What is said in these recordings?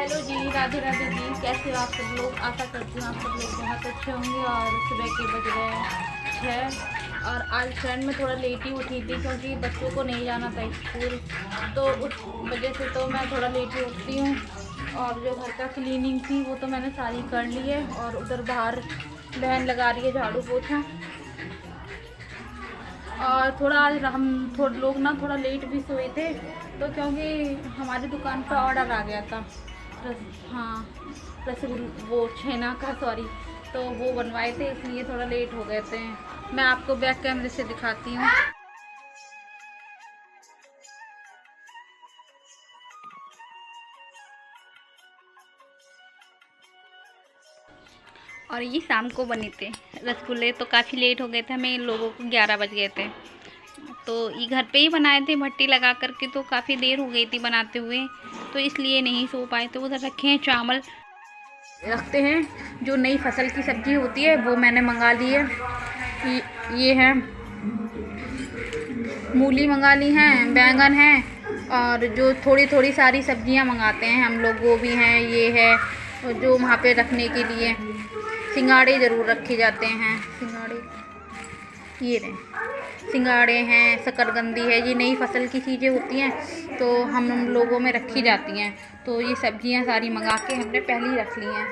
Hello जी, राधे राधे जी। कैसे हो आप सब लोग? आशा करती हूँ आप सब लोग बहुत अच्छे होंगे। और सुबह के बज रहे हैं 6 और आज फ्रेंड में थोड़ा लेट ही उठी थी क्योंकि बच्चों को नहीं जाना था स्कूल, तो उस वजह से तो मैं थोड़ा लेट ही उठती हूँ। और जो घर का क्लीनिंग थी वो तो मैंने सारी कर ली है। और उधर बाहर बहन लगा रही है झाड़ू पोछा। और थोड़ा आज हम थोड़े लोग ना थोड़ा लेट भी सोए थे, तो क्योंकि हमारी दुकान पर ऑर्डर आ गया था रसगुल्ला, वो छेना का, सॉरी, तो वो बनवाए थे, इसलिए थोड़ा लेट हो गए थे। मैं आपको बैक कैमरे से दिखाती हूँ। और ये शाम को बने थे रसगुल्ले, तो काफ़ी लेट हो गए थे, हमें लोगों को 11 बज गए थे। तो ये घर पे ही बनाए थे भट्टी लगा करके, तो काफ़ी देर हो गई थी बनाते हुए, तो इसलिए नहीं सो पाए। तो उधर रखे हैं चावल, रखते हैं। जो नई फसल की सब्ज़ी होती है वो मैंने मंगा ली है। ये है मूली मंगा ली हैं, बैंगन है, और जो थोड़ी थोड़ी सारी सब्जियां मंगाते हैं हम लोग, गोभी हैं, ये है, और जो वहाँ पे रखने के लिए सिंगाड़े ज़रूर रखे जाते हैं। सिंगाड़े, ये रहे सिंगाड़े हैं, शकरकंदी है, ये नई फसल की चीज़ें होती हैं तो हम लोगों में रखी जाती हैं। तो ये सब्जियां सारी मंगा के हमने पहले ही रख ली हैं।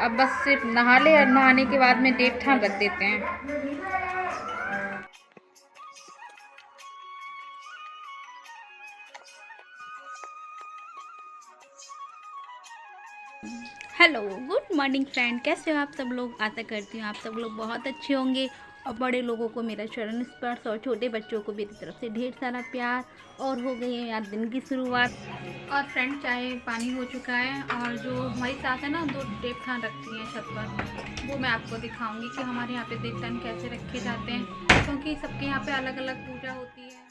अब बस सिर्फ नहा ले, और नहाने के बाद में देवठान रख देते हैं। हेलो, गुड मॉर्निंग फ्रेंड, कैसे हो आप सब लोग? आशा करती हूँ आप सब लोग बहुत अच्छे होंगे। और बड़े लोगों को मेरा चरण स्पर्श, और छोटे बच्चों को मेरी तरफ से ढेर सारा प्यार। और हो गई है यार दिन की शुरुआत। और फ्रेंड, चाय पानी हो चुका है, और जो हमारी सास है ना, 2 देवठान रखती हैं छत पर, वो मैं आपको दिखाऊंगी कि हमारे यहाँ पे देवठान कैसे रखे जाते हैं, क्योंकि सबके यहाँ पे अलग अलग पूजा होती है।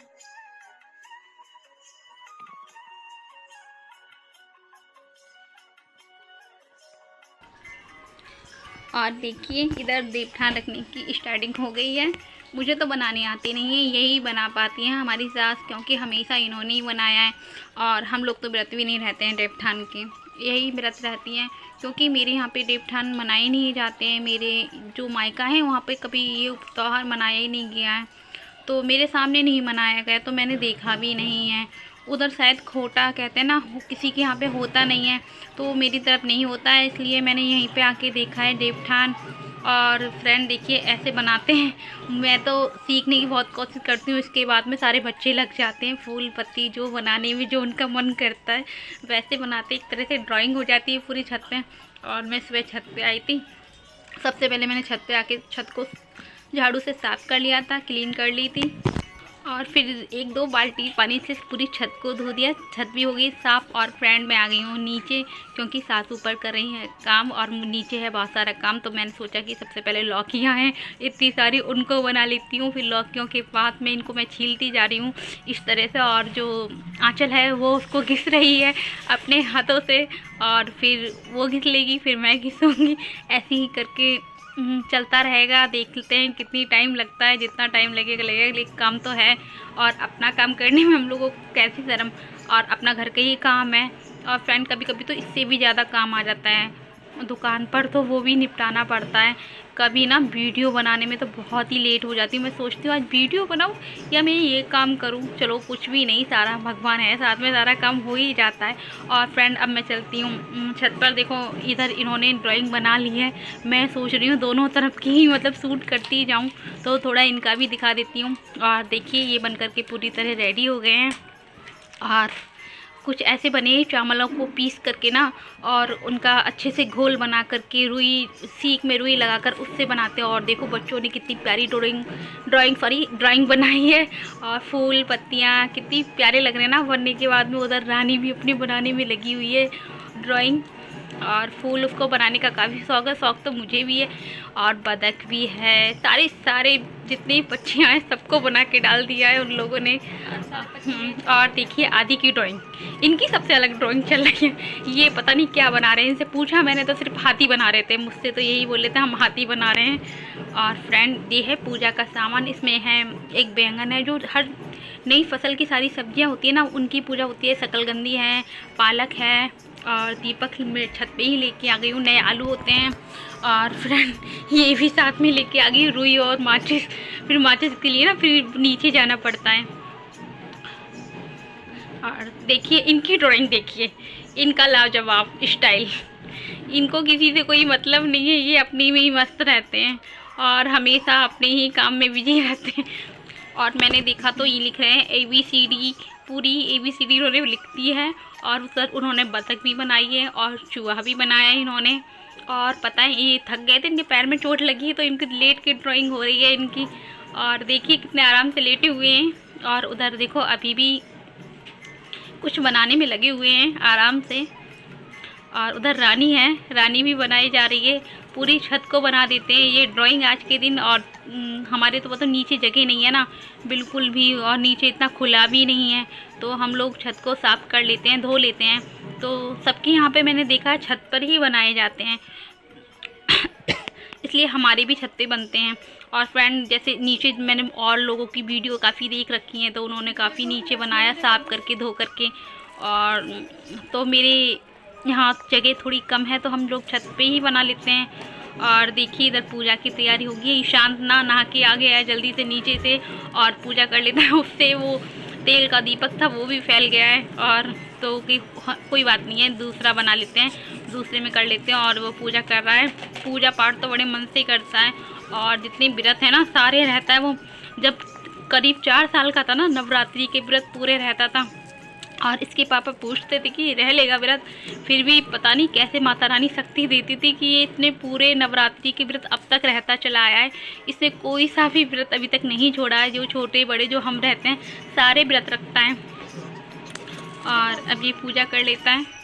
और देखिए, इधर देवठान रखने की स्टार्टिंग हो गई है। मुझे तो बनाने आती नहीं है, यही बना पाती हैं हमारी सास, क्योंकि हमेशा इन्होंने ही बनाया है। और हम लोग तो व्रत भी नहीं रहते हैं देवठान के, यही व्रत रहती हैं, क्योंकि मेरे यहाँ पे देवठान मनाए नहीं जाते हैं। मेरे जो मायका है वहाँ पे कभी ये त्यौहार मनाया ही नहीं गया है, तो मेरे सामने नहीं मनाया गया, तो मैंने देखा भी नहीं है। उधर शायद खोटा कहते हैं ना, किसी के यहाँ पे होता नहीं है, तो मेरी तरफ नहीं होता है, इसलिए मैंने यहीं पे आके देखा है देवठान। और फ्रेंड देखिए, ऐसे बनाते हैं। मैं तो सीखने की बहुत कोशिश करती हूँ, इसके बाद में सारे बच्चे लग जाते हैं फूल पत्ती जो बनाने में, जो उनका मन करता है वैसे बनाते। एक तरह से ड्राइंग हो जाती है पूरी छत पे। और मैं सुबह छत पे आई थी, सबसे पहले मैंने छत पे आके छत को झाड़ू से साफ़ कर लिया था, क्लीन कर ली थी। और फिर 1-2 बाल्टी पानी से पूरी छत को धो दिया, छत भी हो गई साफ़। और फ्रेंड मैं आ गई हूँ नीचे, क्योंकि सास ऊपर कर रही है काम और नीचे है बहुत सारा काम। तो मैंने सोचा कि सबसे पहले लौकियाँ हैं इतनी सारी, उनको बना लेती हूँ। फिर लौकियों के बाद में इनको मैं छीलती जा रही हूँ इस तरह से। और जो आँचल है वो उसको घिस रही है अपने हाथों से, और फिर वो घिस लेगी, फिर मैं घिसूँगी, ऐसे ही करके चलता रहेगा। देख लेते हैं कितनी टाइम लगता है, जितना टाइम लगेगा लगेगा, लेकिन काम तो है। और अपना काम करने में हम लोगों को कैसी शर्म, और अपना घर का ही काम है। और फ्रेंड, कभी कभी तो इससे भी ज़्यादा काम आ जाता है दुकान पर, तो वो भी निपटाना पड़ता है। कभी ना वीडियो बनाने में तो बहुत ही लेट हो जाती हूँ। मैं सोचती हूँ आज वीडियो बनाऊँ या मैं ये काम करूँ, चलो कुछ भी नहीं, सारा भगवान है साथ में, सारा काम हो ही जाता है। और फ्रेंड, अब मैं चलती हूँ छत पर। देखो, इधर इन्होंने ड्राइंग बना ली है, मैं सोच रही हूँ दोनों तरफ की ही मतलब शूट करती जाऊँ, तो थोड़ा इनका भी दिखा देती हूँ। और देखिए, ये बन करके पूरी तरह रेडी हो गए हैं। और कुछ ऐसे बने चावलों को पीस करके ना, और उनका अच्छे से घोल बना करके रुई, सीख में रुई लगाकर उससे बनाते हैं। और देखो बच्चों ने कितनी प्यारी ड्राइंग बनाई है। और फूल पत्तियाँ कितनी प्यारे लग रहे हैं ना बनने के बाद में। उधर रानी भी अपनी बनाने में लगी हुई है ड्राइंग, और फूल उसको बनाने का काफ़ी शौक है, शौक तो मुझे भी है। और बतख भी है, सारे जितनी पक्षियाँ हैं सबको बना के डाल दिया है उन लोगों ने। और देखिए आदि की ड्राइंग, इनकी सबसे अलग ड्राइंग चल रही है। ये पता नहीं क्या बना रहे हैं, इनसे पूछा मैंने तो सिर्फ हाथी बना रहे थे, मुझसे तो यही बोले थे हम हाथी बना रहे हैं। और फ्रेंड, ये है पूजा का सामान, इसमें है एक बैंगन है, जो हर नई फसल की सारी सब्जियां होती है ना उनकी पूजा होती है। शकलकंदी है, पालक है, और दीपक मैं छत पे ही लेके आ गई हूँ, नए आलू होते हैं। और फ्रेंड ये भी साथ में लेके आ गई रुई और माचिस, फिर माचिस के लिए ना फिर नीचे जाना पड़ता है। और देखिए इनकी ड्राइंग, देखिए इनका लाजवाब स्टाइल, इनको किसी से कोई मतलब नहीं है, ये अपनी में ही मस्त रहते हैं और हमेशा अपने ही काम में बिजी रहते हैं। और मैंने देखा तो ये लिख रहे हैं ABCD, पूरी ABCD इन्होंने लिख दी है। और सर उन्होंने बतख भी बनाई है और चूहा भी बनाया है इन्होंने। और पता है ये थक गए थे, इनके पैर में चोट लगी है तो इनकी लेट के ड्राइंग हो रही है इनकी। और देखिए कितने आराम से लेटे हुए हैं। और उधर देखो अभी भी कुछ बनाने में लगे हुए हैं आराम से। और उधर रानी है, रानी भी बनाई जा रही है, पूरी छत को बना देते हैं ये ड्राइंग आज के दिन। और हमारे तो मतलब नीचे जगह नहीं है ना बिल्कुल भी, और नीचे इतना खुला भी नहीं है, तो हम लोग छत को साफ़ कर लेते हैं, धो लेते हैं। तो सबके यहाँ पे मैंने देखा छत पर ही बनाए जाते हैं इसलिए हमारे भी छत पे बनते हैं। और फ्रेंड जैसे नीचे मैंने और लोगों की वीडियो काफ़ी देख रखी हैं, तो उन्होंने काफ़ी नीचे बनाया साफ़ करके धो करके। और तो मेरे यहाँ जगह थोड़ी कम है तो हम लोग छत पे ही बना लेते हैं। और देखिए इधर पूजा की तैयारी होगी। ईशांत ना नहा के आ गया है जल्दी से नीचे से और पूजा कर लेता है, उससे वो तेल का दीपक था वो भी फैल गया है। और तो कोई बात नहीं है, दूसरा बना लेते हैं, दूसरे में कर लेते हैं। और वो पूजा कर रहा है, पूजा पाठ तो बड़े मन से करता है। और जितने व्रत है ना सारे रहता है वो। जब करीब 4 साल का था ना, नवरात्रि के व्रत पूरे रहता था। और इसके पापा पूछते थे कि रह लेगा व्रत, फिर भी पता नहीं कैसे माता रानी शक्ति देती थी कि ये इतने पूरे नवरात्रि के व्रत अब तक रहता चला आया है। इसने कोई सा भी व्रत अभी तक नहीं छोड़ा है, जो छोटे बड़े जो हम रहते हैं सारे व्रत रखता है। और अब ये पूजा कर लेता है।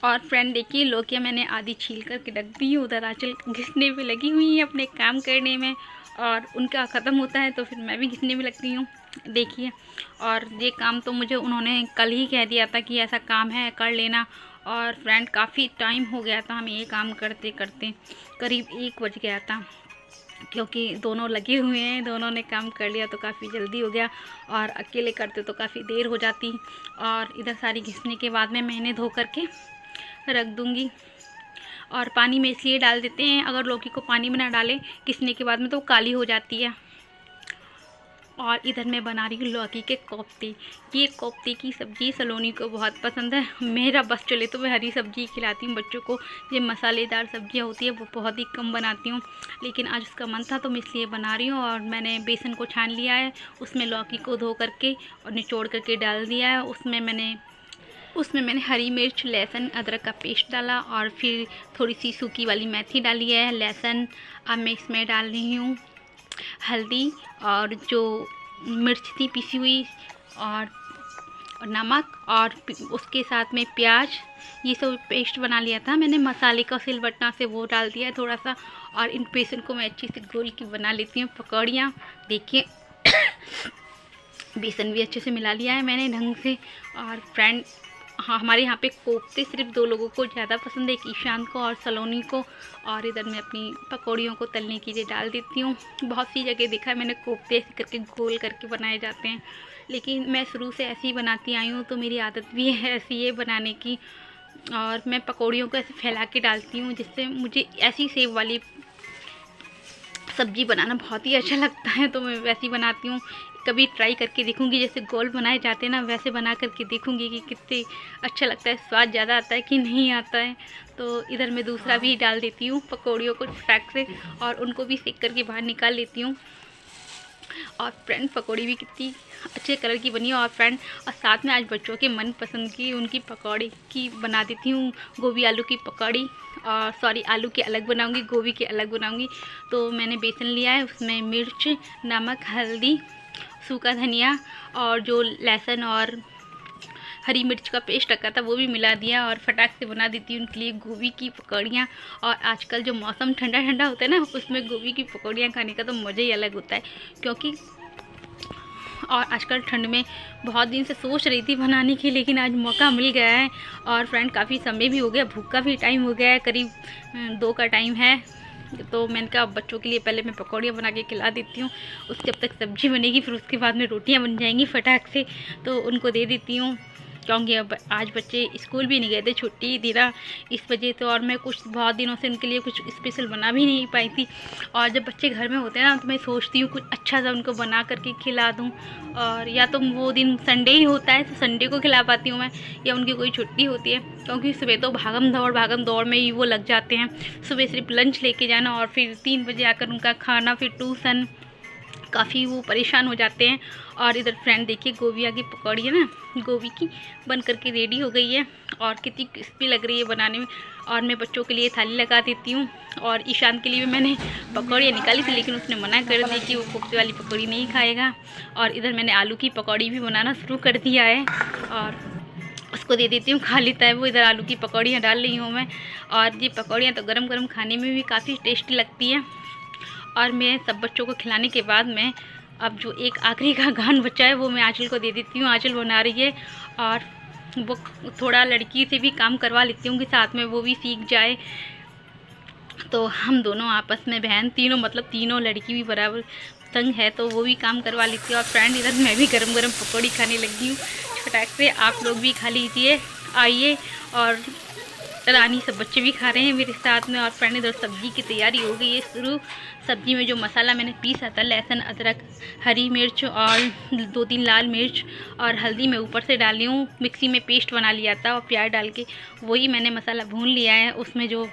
और फ्रेंड देखिए लौकियाँ मैंने आधी छील करके रख दी है, उधर आंचल घिसने पे लगी हुई है अपने काम करने में। और उनका ख़त्म होता है तो फिर मैं भी घिसने में लगती हूँ, देखिए। और ये काम तो मुझे उन्होंने कल ही कह दिया था कि ऐसा काम है कर लेना। और फ्रेंड काफ़ी टाइम हो गया था हमें ये काम करते करते, करीब 1 बज गया था, क्योंकि दोनों लगे हुए हैं, दोनों ने काम कर लिया तो काफ़ी जल्दी हो गया। और अकेले करते तो काफ़ी देर हो जाती। और इधर सारी घिसने के बाद में मैंने धो करके रख दूँगी। और पानी में इसलिए डाल देते हैं, अगर लौकी को पानी में ना डालें घिसने के बाद में तो वो काली हो जाती है। और इधर मैं बना रही हूँ लौकी के कोफ्ते। ये कोफ्ते की सब्ज़ी सलोनी को बहुत पसंद है, मेरा बस चले तो मैं हरी सब्ज़ी खिलाती हूँ बच्चों को। ये मसालेदार सब्जियाँ होती है वो बहुत ही कम बनाती हूँ, लेकिन आज उसका मन था तो मैं इसलिए बना रही हूँ। और मैंने बेसन को छान लिया है, उसमें लौकी को धो करके और निचोड़ करके डाल दिया है। उसमें मैंने हरी मिर्च, लहसुन, अदरक का पेस्ट डाला और फिर थोड़ी सी सूखी वाली मेथी डाली है, लहसुन। अब मैं इसमें डाल रही हूँ हल्दी और जो मिर्च थी पिसी हुई और नमक, और उसके साथ में प्याज, ये सब पेस्ट बना लिया था मैंने मसाले का सिलबट्टा से, वो डाल दिया है थोड़ा सा। और इन बेसन को मैं अच्छी से घोल के बना लेती हूँ पकौड़ियाँ, देखिए। बेसन भी अच्छे से मिला लिया है मैंने ढंग से। और फ्रेंड हमारे यहाँ पे कोफ्ते सिर्फ 2 लोगों को ज़्यादा पसंद है, एक ईशान को और सलोनी को। और इधर मैं अपनी पकौड़ियों को तलने के लिए डाल देती हूँ। बहुत सी जगह देखा है मैंने, कोफ्ते ऐसे करके गोल करके बनाए जाते हैं, लेकिन मैं शुरू से ऐसे ही बनाती आई हूँ, तो मेरी आदत भी है ऐसी है बनाने की। और मैं पकौड़ियों को ऐसे फैला के डालती हूँ, जिससे मुझे ऐसी सेव वाली सब्ज़ी बनाना बहुत ही अच्छा लगता है, तो मैं वैसे ही बनाती हूँ। कभी ट्राई करके देखूँगी, जैसे गोल बनाए जाते हैं ना, वैसे बना करके देखूँगी कि कितने अच्छा लगता है, स्वाद ज़्यादा आता है कि नहीं आता है। तो इधर मैं दूसरा भी डाल देती हूँ पकौड़ियों को फटाक से, और उनको भी सेक करके बाहर निकाल लेती हूँ। और फ्रेंड पकौड़ी भी कितनी अच्छे कलर की बनी है। और फ्रेंड, और साथ में आज बच्चों के मनपसंद की उनकी पकौड़ी की बना देती हूँ, गोभी आलू की पकौड़ी। और सॉरी, आलू के अलग बनाऊँगी, गोभी के अलग बनाऊँगी। तो मैंने बेसन लिया है, उसमें मिर्च, नमक, हल्दी, सूखा धनिया और जो लहसुन और हरी मिर्च का पेस्ट रखा था वो भी मिला दिया, और फटाक से बना देती हूँ उनके लिए गोभी की पकौड़ियाँ। और आजकल जो मौसम ठंडा ठंडा होता है ना, उसमें गोभी की पकौड़ियाँ खाने का तो मज़ा ही अलग होता है। क्योंकि और आजकल ठंड में बहुत दिन से सोच रही थी बनाने की, लेकिन आज मौका मिल गया है। और फ्रेंड, काफ़ी समय भी हो गया, भूख का भी टाइम हो गया है, करीब 2 का टाइम है। तो मैंने कहा बच्चों के लिए पहले मैं पकौड़ियाँ बना के खिला देती हूँ, उसके जब तक सब्ज़ी बनेगी, फिर उसके बाद में रोटियाँ बन जाएंगी फटाक से, तो उनको दे देती हूँ। क्योंकि अब आज बच्चे स्कूल भी नहीं गए थे, छुट्टी थी ना, इस वजह तो। और मैं कुछ बहुत दिनों से उनके लिए कुछ स्पेशल बना भी नहीं पाई थी। और जब बच्चे घर में होते हैं ना, तो मैं सोचती हूँ कुछ अच्छा सा उनको बना करके खिला दूँ। और या तो वो दिन संडे ही होता है, तो संडे को खिला पाती हूँ मैं, या उनकी कोई छुट्टी होती है। क्योंकि सुबह तो भागम दौड़ में ही वो लग जाते हैं। सुबह सिर्फ लंच लेके जाना, और फिर 3 बजे आकर उनका खाना, फिर ट्यूशन, काफ़ी वो परेशान हो जाते हैं। और इधर फ्रेंड देखिए, गोभी की पकौड़ी है ना, गोभी की बन करके रेडी हो गई है, और कितनी क्रिस्पी लग रही है बनाने में। और मैं बच्चों के लिए थाली लगा देती हूँ। और ईशान के लिए भी मैंने पकौड़ियाँ निकाली थी, लेकिन उसने मना कर दी कि वो कोफ्ते वाली पकौड़ी नहीं खाएगा। और इधर मैंने आलू की पकौड़ी भी बनाना शुरू कर दिया है, और उसको दे देती हूँ, खा लेता है वो। इधर आलू की पकौड़ियाँ डाल रही हूँ मैं। और ये पकौड़ियाँ तो गरम गरम खाने में भी काफ़ी टेस्टी लगती हैं। और मैं सब बच्चों को खिलाने के बाद में अब जो एक आखिरी का गान बचा है, वो मैं आंचल को दे देती हूँ। आंचल बना रही है, और वो थोड़ा लड़की से भी काम करवा लेती हूँ कि साथ में वो भी सीख जाए। तो हम दोनों आपस में बहन तीनों, मतलब तीनों, लड़की भी बराबर संग है, तो वो भी काम करवा लेती है। और फ्रेंड, इधर मैं भी गरम गरम पकौड़ी खाने लगी हूँ फटाक से। आप लोग भी खा लीजिए, आइए। और रानी, सब बच्चे भी खा रहे हैं मेरे साथ में। और फ्रेंड, इधर सब्ज़ी की तैयारी हो गई है शुरू। सब्ज़ी में जो मसाला मैंने पीसा था, लहसुन, अदरक, हरी मिर्च और 2-3 लाल मिर्च और हल्दी, मैं ऊपर से डाली हूँ। मिक्सी में पेस्ट बना लिया था, और प्याज डाल के वही मैंने मसाला भून लिया है। उसमें जो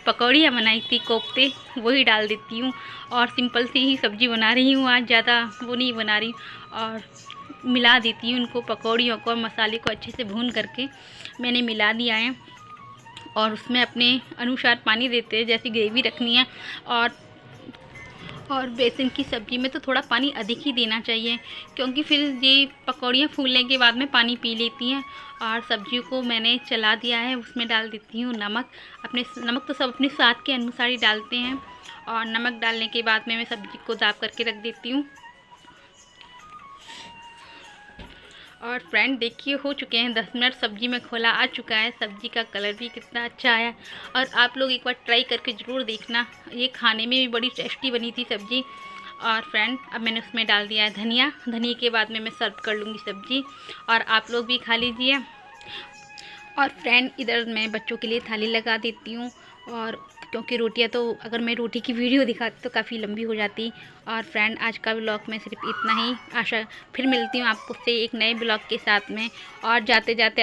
पकौड़ियाँ बनाई थी, कोफ्ते, वही डाल देती हूँ। और सिंपल सी ही सब्ज़ी बना रही हूँ आज, ज़्यादा वो नहीं बना रही। और मिला देती हूँ उनको, पकौड़ियों को, मसाले को अच्छे से भून करके मैंने मिला दिया है। और उसमें अपने अनुसार पानी देते हैं, जैसी ग्रेवी रखनी है। और बेसन की सब्ज़ी में तो थोड़ा पानी अधिक ही देना चाहिए, क्योंकि फिर ये पकौड़ियाँ फूलने के बाद में पानी पी लेती हैं। और सब्जियों को मैंने चला दिया है, उसमें डाल देती हूँ नमक। नमक तो सब अपने स्वाद के अनुसार ही डालते हैं। और नमक डालने के बाद में मैं सब्ज़ी को दाब करके रख देती हूँ। और फ्रेंड देखिए, हो चुके हैं 10 मिनट, सब्ज़ी में खोला आ चुका है। सब्ज़ी का कलर भी कितना अच्छा आया। और आप लोग एक बार ट्राई करके ज़रूर देखना, ये खाने में भी बड़ी टेस्टी बनी थी सब्ज़ी। और फ्रेंड, अब मैंने उसमें डाल दिया है धनिया। धनिया के बाद में मैं सर्व कर लूँगी सब्ज़ी, और आप लोग भी खा लीजिए। और फ्रेंड, इधर मैं बच्चों के लिए थाली लगा देती हूँ। और क्योंकि रोटियां तो, अगर मैं रोटी की वीडियो दिखाती तो काफ़ी लंबी हो जाती। और फ्रेंड, आज का व्लॉग में सिर्फ इतना ही। आशा फिर मिलती हूँ आपको से एक नए ब्लॉग के साथ में। और जाते जाते